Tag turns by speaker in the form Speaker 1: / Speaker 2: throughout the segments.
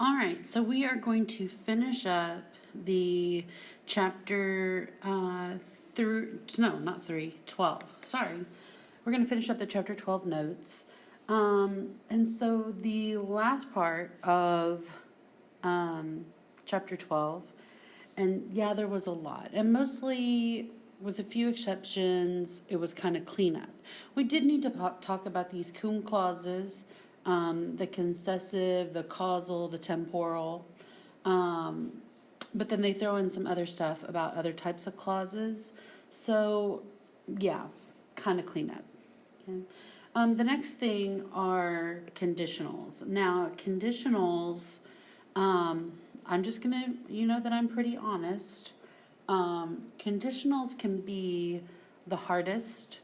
Speaker 1: All right, so we are going to finish up the chapter 12. Sorry. We're going to finish up the chapter 12 notes. And so the last part of chapter 12, and yeah, there was a lot. And mostly, with a few exceptions, it was kind of cleanup. We did need to talk about these cum clauses. The concessive, the causal, the temporal. But then they throw in some other stuff about other types of clauses. So, yeah, kind of clean up. Okay. The next thing are conditionals. Now, conditionals, I'm just going to, you know that I'm pretty honest. Conditionals can be the hardest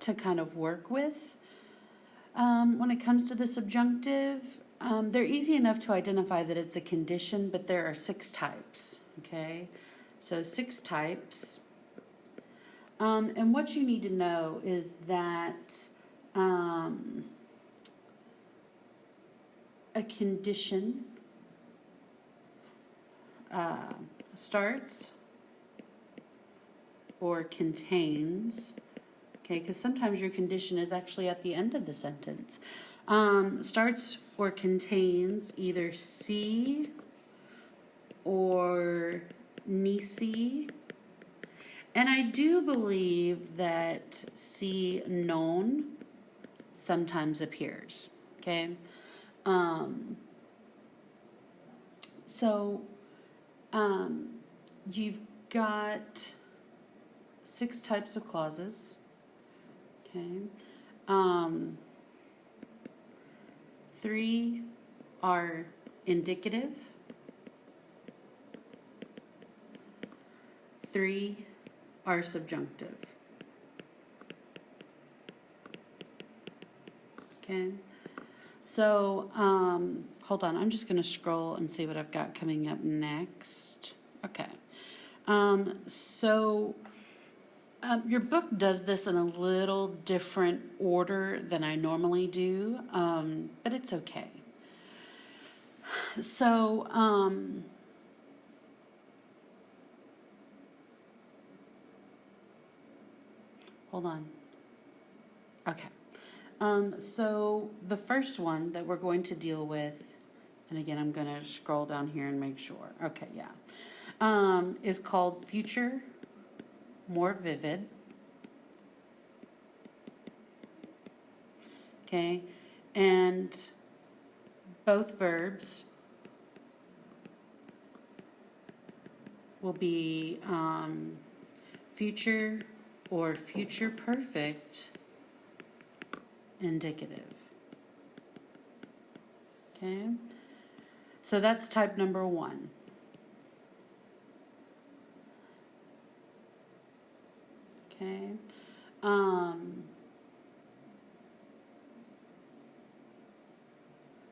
Speaker 1: to kind of work with. When it comes to the subjunctive, they're easy enough to identify that it's a condition, but there are 6 types, okay? So 6 types. And what you need to know is that a condition starts or contains. Okay, because sometimes your condition is actually at the end of the sentence. Starts or contains either see or nisi. And I do believe that see non sometimes appears. Okay. So you've got 6 types of clauses. Okay. 3 are indicative. 3 are subjunctive. Okay. So, hold on. I'm just going to scroll and see what I've got coming up next. Okay. Your book does this in a little different order than I normally do, but it's okay. So, hold on. Okay. So the first one that we're going to deal with, and again, I'm going to scroll down here and make sure. Okay, yeah. Is called future more vivid. Okay, and both verbs will be future or future perfect indicative. Okay, so that's type number 1. Okay.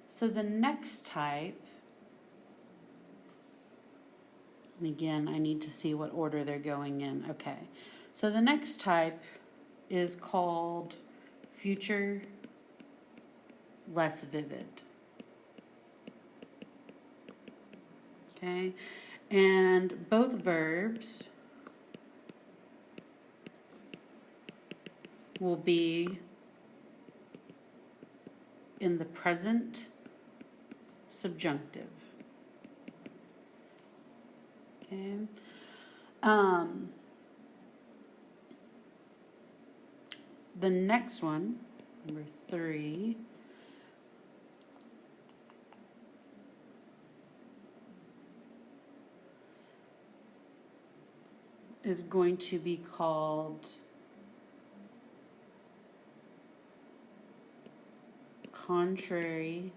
Speaker 1: So the next type, and again, I need to see what order they're going in. Okay. So the next type is called future less vivid. Okay. And both verbs will be in the present subjunctive. Okay. The next one, number 3, is going to be called contrary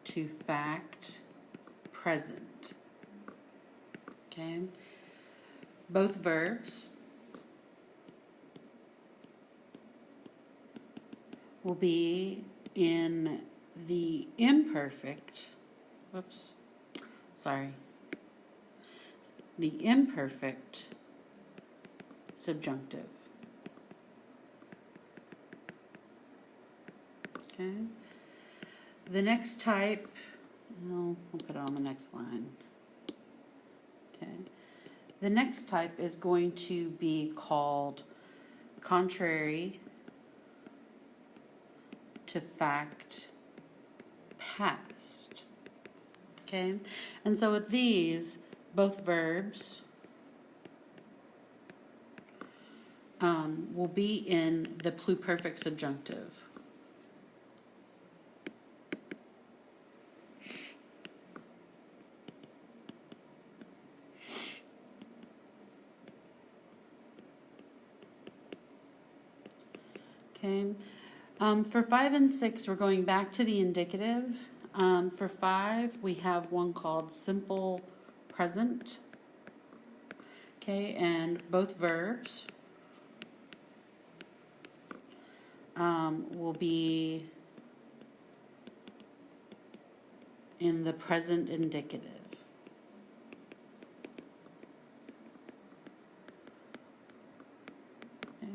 Speaker 1: to fact present. Okay. Both verbs will be in the imperfect, the imperfect subjunctive. Okay. The next type, we'll put it on the next line. Okay. The next type is going to be called contrary to fact past. Okay. And so with these, both verbs will be in the pluperfect subjunctive. Okay. For 5 and 6, we're going back to the indicative. For 5, we have one called simple present. Okay, and both verbs will be in the present indicative. Okay.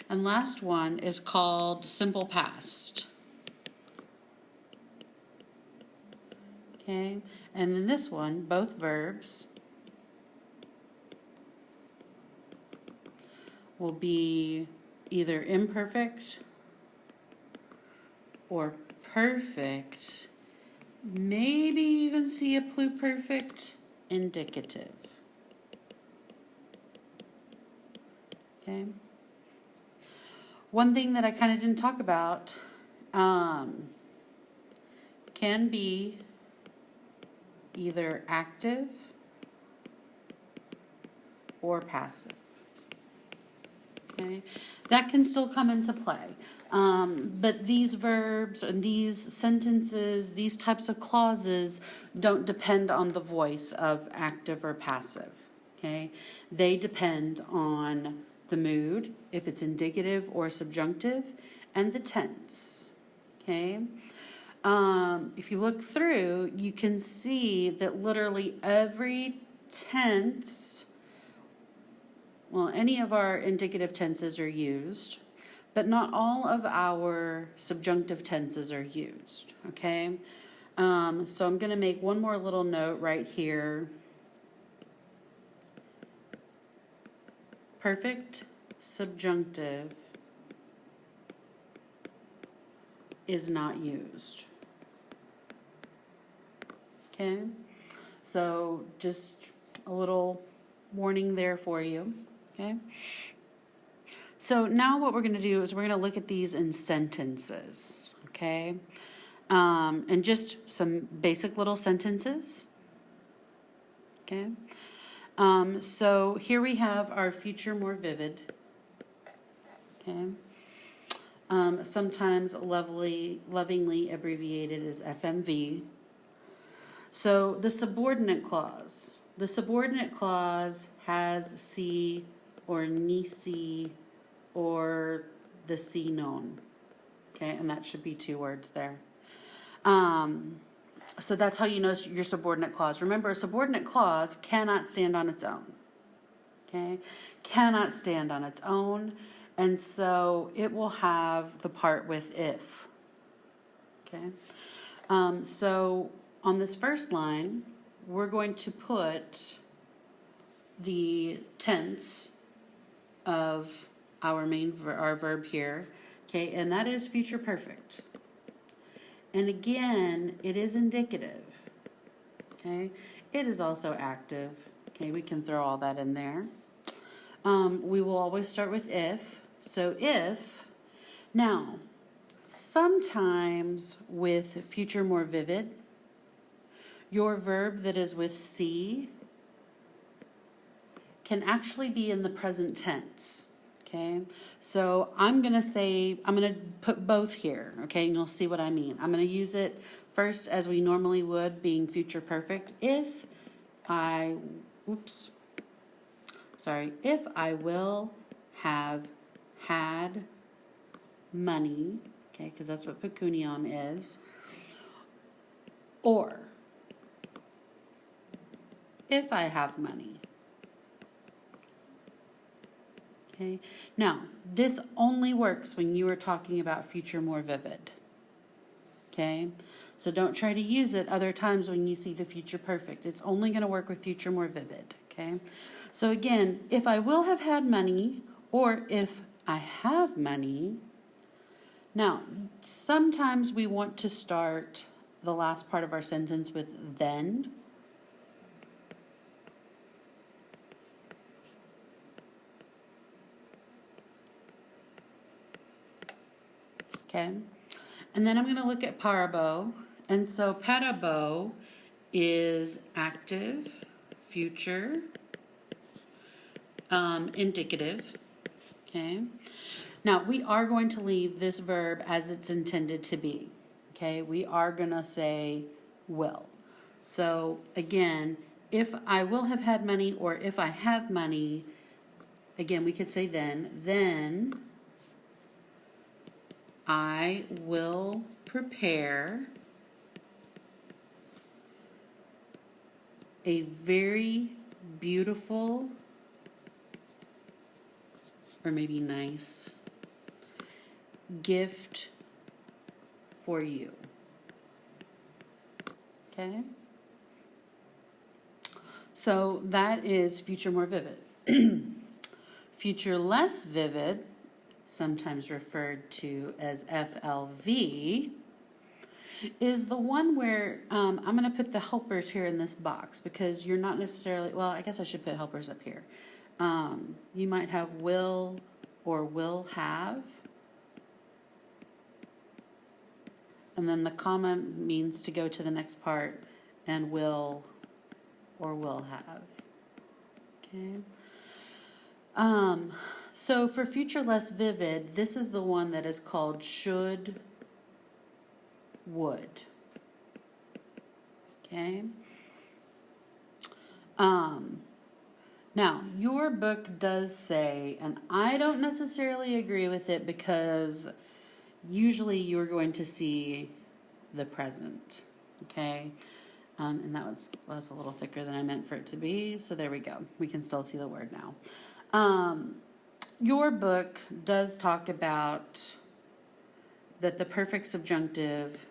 Speaker 1: And last one is called simple past. Okay, and in this one, both verbs will be either imperfect or perfect, maybe even see a pluperfect indicative. Okay. One thing that I kind of didn't talk about can be either active or passive. Okay, that can still come into play. But these verbs and these sentences, these types of clauses don't depend on the voice of active or passive. Okay, they depend on the mood, if it's indicative or subjunctive, and the tense. Okay. If you look through, you can see that literally every tense, well, any of our indicative tenses are used, but not all of our subjunctive tenses are used, okay? So I'm going to make one more little note right here. Perfect subjunctive is not used. Okay, so just a little warning there for you. Okay, so now what we're going to do is we're going to look at these in sentences. Okay, and just some basic little sentences. Okay, so here we have our future more vivid. Okay. Sometimes lovingly abbreviated as FMV. So the subordinate clause. The subordinate clause has see or nisi or the see known. Okay, and that should be 2 words there. So that's how you know your subordinate clause. Remember, a subordinate clause cannot stand on its own. Okay, cannot stand on its own. And so it will have the part with if. Okay. So on this first line, we're going to put the tense of our our verb here. Okay, and that is future perfect. And again, it is indicative. Okay, it is also active. Okay, we can throw all that in there. We will always start with if. So if, now, sometimes with future more vivid, your verb that is with see can actually be in the present tense. Okay, so I'm going to put both here, okay, and you'll see what I mean. I'm going to use it first as we normally would, being future perfect. If I will have had money, okay, because that's what pecuniam is, or if I have money. Okay, now this only works when you are talking about future more vivid. okay? So don't try to use it other times when you see the future perfect. It's only going to work with future more vivid, okay? So again, if I will have had money, or if I have money. Now, sometimes we want to start the last part of our sentence with then. Okay, and then I'm going to look at parabo. And so parabo is active, future, indicative. Okay, now we are going to leave this verb as it's intended to be. Okay, we are going to say will. So again, if I will have had money, or if I have money, again, we could say then I will prepare a very beautiful, or maybe nice, gift for you. Okay? So that is future more vivid. Future less vivid, sometimes referred to as FLV, is the one where I'm going to put the helpers here in this box, because you're not necessarily, well, I guess I should put helpers up here. You might have will or will have. And then the comma means to go to the next part, and will or will have. Okay. So for future less vivid, this is the one that is called should, would. Okay. Now, your book does say, and I don't necessarily agree with it, because usually you're going to see the present. Okay. And that was a little thicker than I meant for it to be. So there we go. We can still see the word now. Your book does talk about that the perfect subjunctive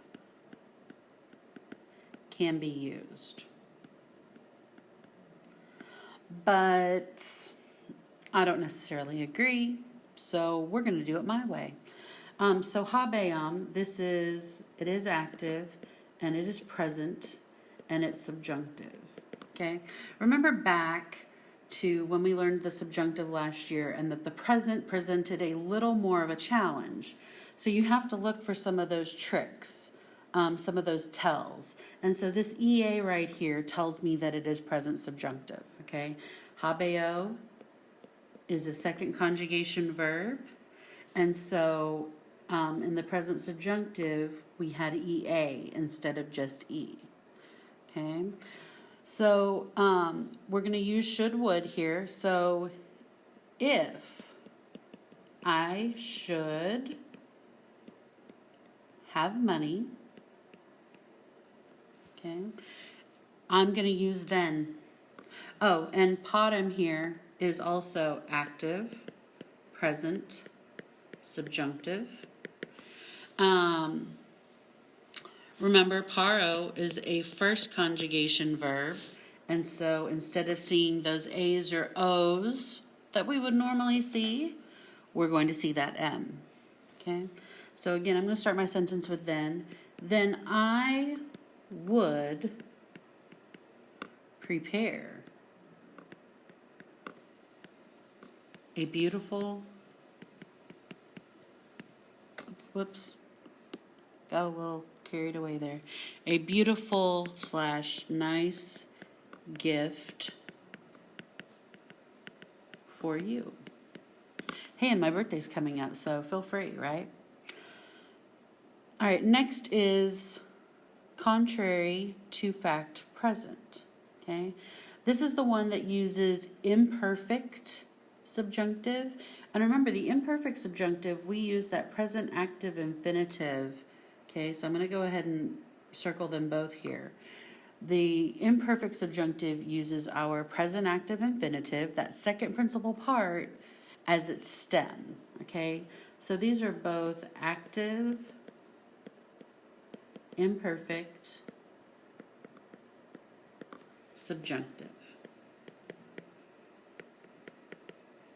Speaker 1: can be used. But I don't necessarily agree. So we're going to do it my way. So habeam, it is active, and it is present, and it's subjunctive. Okay, remember back to when we learned the subjunctive last year, and that the present presented a little more of a challenge. So you have to look for some of those tricks, some of those tells. And so this EA right here tells me that it is present subjunctive. Okay, habeo is a second conjugation verb, and so in the present subjunctive we had EA instead of just E. Okay, so we're going to use should, would here. So if I should have money, okay, I'm going to use then. Oh, and potom here is also active, present, subjunctive. Remember, paro is a first conjugation verb, and so instead of seeing those A's or O's that we would normally see, we're going to see that M. Okay? So again, I'm going to start my sentence with then. Then I would prepare a beautiful, whoops, got a little carried away there, a beautiful / nice gift for you. Hey, and my birthday's coming up, so feel free, right? All right, next is contrary to fact present. Okay, this is the one that uses imperfect subjunctive. And remember, the imperfect subjunctive, we use that present active infinitive. Okay, so I'm going to go ahead and circle them both here. The imperfect subjunctive uses our present active infinitive, that second principal part, as its stem. Okay, so these are both active imperfect subjunctive.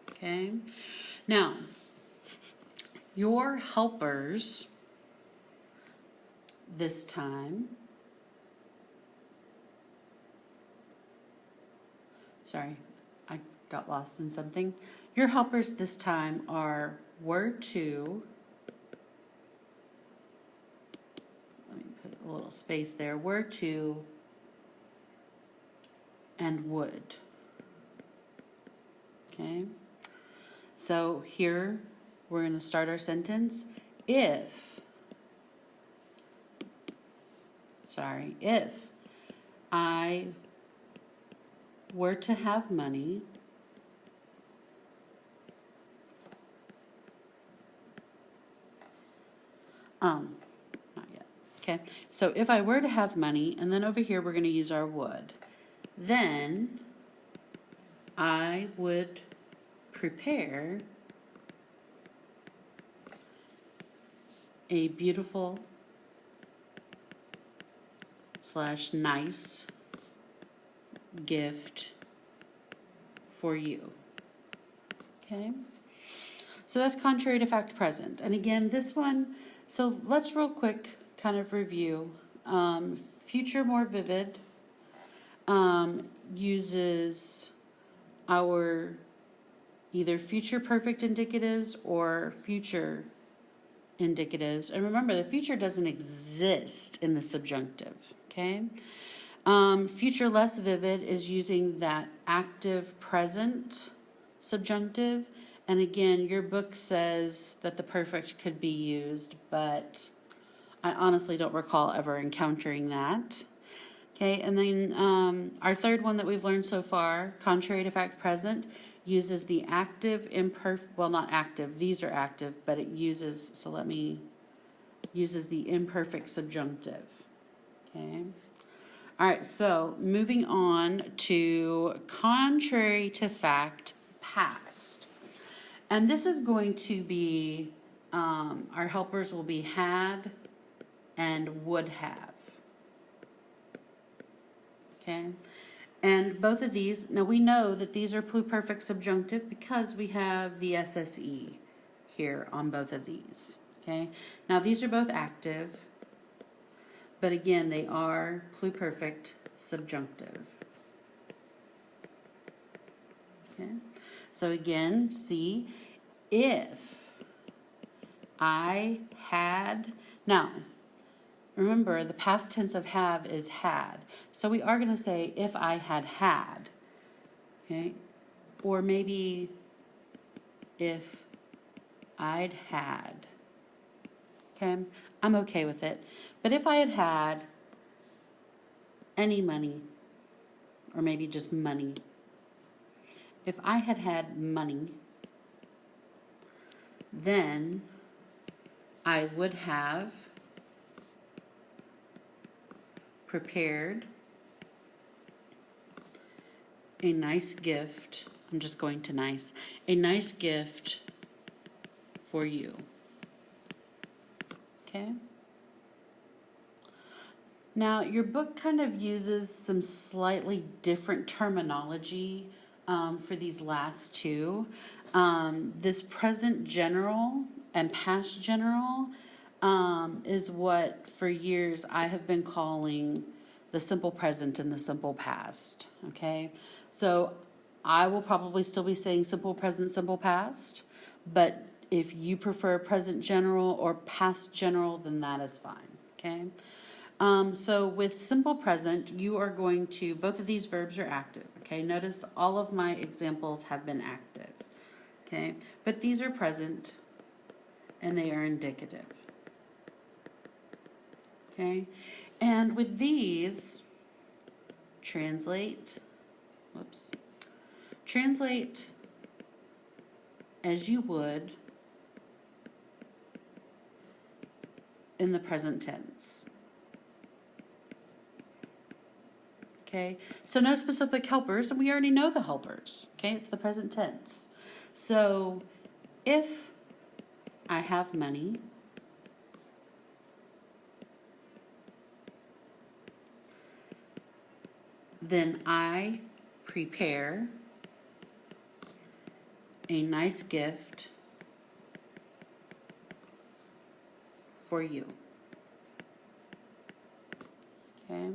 Speaker 1: Okay? Now, your helpers this time, sorry, I got lost in something. Your helpers this time are were to, let me put a little space there, were to and would. Okay? So here we're going to start our sentence. If I were to have money, not yet. Okay, so if I were to have money, and then over here we're going to use our would, then I would prepare a beautiful / nice gift for you. Okay? So that's contrary to fact present. And again, this one, so let's real quick kind of review. Future more vivid uses our either future perfect indicatives or future indicatives. And remember, the future doesn't exist in the subjunctive. Okay? Future less vivid is using that active present subjunctive. And again, your book says that the perfect could be used, but I honestly don't recall ever encountering that. Okay, and then our third one that we've learned so far, contrary to fact present, uses the active imperfect, well, not active, these are active, but it uses, uses the imperfect subjunctive. Okay. All right, so moving on to contrary to fact past. And this is going to be, our helpers will be had and would have. Okay? And both of these, now we know that these are pluperfect subjunctive because we have the SSE here on both of these. Okay? Now these are both active, but again, they are pluperfect subjunctive. Okay? So again, see, if I had, now, remember the past tense of have is had. So we are going to say if I had had. Okay? Or maybe if I'd had. Okay? I'm okay with it. But if I had had any money, or maybe just money, if I had had money, then I would have prepared a nice gift. I'm just going to nice. A nice gift for you. Okay? Now, your book kind of uses some slightly different terminology for these last two. This present general and past general is what for years I have been calling the simple present and the simple past. Okay? So I will probably still be saying simple present, simple past, but if you prefer present general or past general, then that is fine. Okay? So with simple present, you are going to, both of these verbs are active. Okay? Notice all of my examples have been active. Okay? But these are present and they are indicative. Okay? And with these, translate as you would in the present tense. Okay, so no specific helpers, and we already know the helpers. Okay, it's the present tense. So if I have money, then I prepare a nice gift for you. Okay.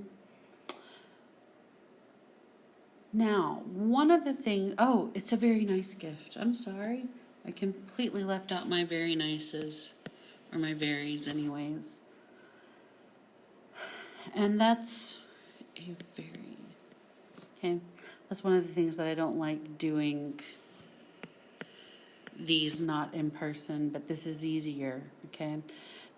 Speaker 1: Now, one of the things, oh, it's a very nice gift. I'm sorry. I completely left out my very nices, or my veries anyways. And that's a very, okay, that's one of the things that I don't like doing these not in person, but this is easier, okay?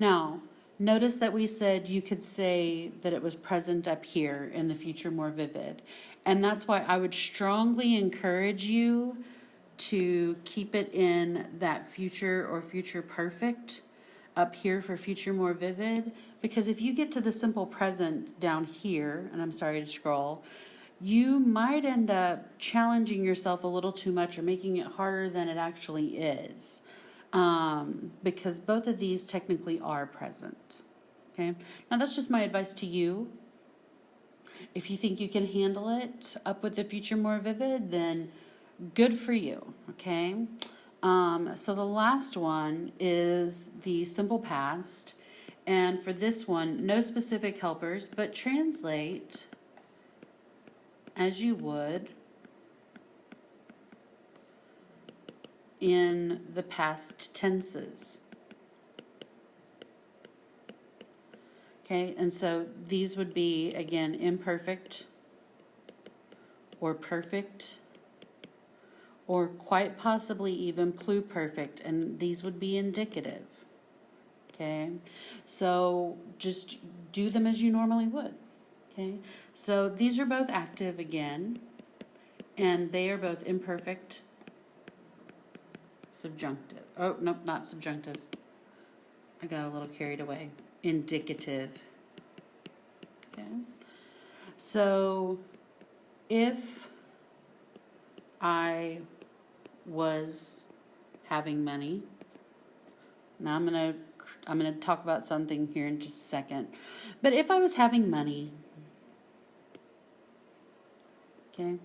Speaker 1: Now, notice that we said you could say that it was present up here in the future more vivid. And that's why I would strongly encourage you to keep it in that future or future perfect up here for future more vivid. Because if you get to the simple present down here, and I'm sorry to scroll, you might end up challenging yourself a little too much or making it harder than it actually is. Because both of these technically are present. Okay. Now that's just my advice to you. If you think you can handle it up with the future more vivid, then good for you. Okay. So the last one is the simple past. And for this one, no specific helpers, but translate as you would in the past tenses. Okay, and so these would be, again, imperfect or perfect or quite possibly even pluperfect, and these would be indicative. Okay, so just do them as you normally would. Okay, so these are both active again, and they are both imperfect, subjunctive. Oh, nope, not subjunctive. I got a little carried away. Indicative. Okay, so if I was having money, now I'm gonna talk about something here in just a second, but if I was having money. Okay.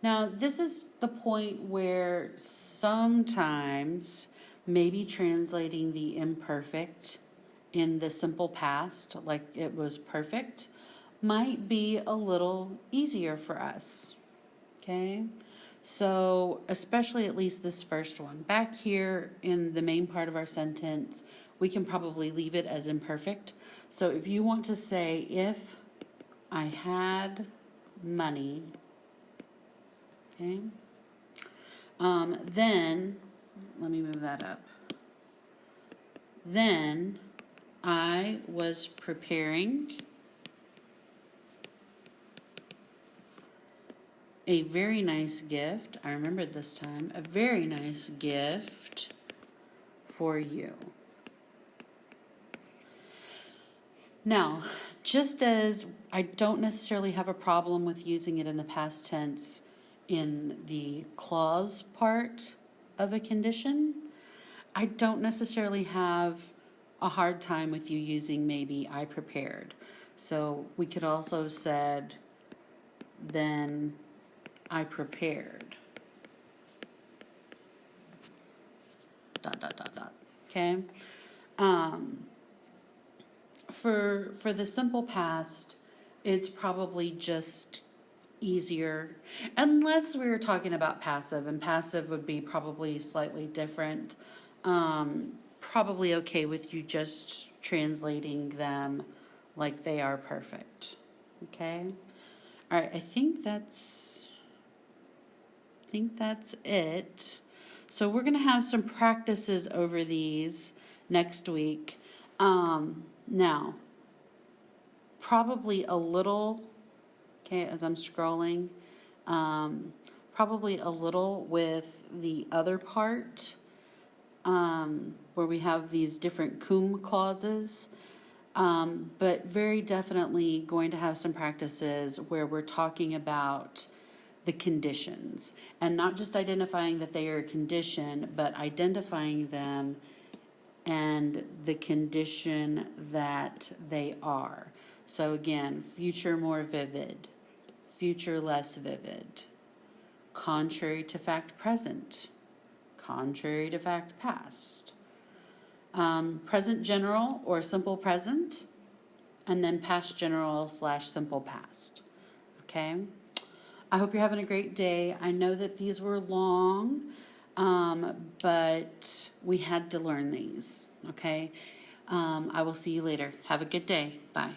Speaker 1: Now, this is the point where sometimes maybe translating the imperfect in the simple past, like it was perfect, might be a little easier for us. Okay. So, especially at least this first one. Back here in the main part of our sentence, we can probably leave it as imperfect. So, if you want to say, if I had money, okay, then, let me move that up. Then I was preparing a very nice gift. I remembered this time. A very nice gift for you. Now, just as I don't necessarily have a problem with using it in the past tense in the clause part of a condition, I don't necessarily have a hard time with you using maybe I prepared. So we could also said, then I prepared. ... Okay. For the simple past, it's probably just easier, unless we were talking about passive, and passive would be probably slightly different. Probably okay with you just translating them like they are perfect. Okay. All right. I think that's it. So we're going to have some practices over these next week. Now, probably a little, okay, as I'm scrolling, probably a little with the other part, where we have these different cum clauses, but very definitely going to have some practices where we're talking about the conditions, and not just identifying that they are a condition, but identifying them and the condition that they are. So again, future more vivid, future less vivid. Contrary to fact present. Contrary to fact past. Present general or simple present. And then past general / simple past. Okay? I hope you're having a great day. I know that these were long, but we had to learn these. Okay? I will see you later. Have a good day. Bye.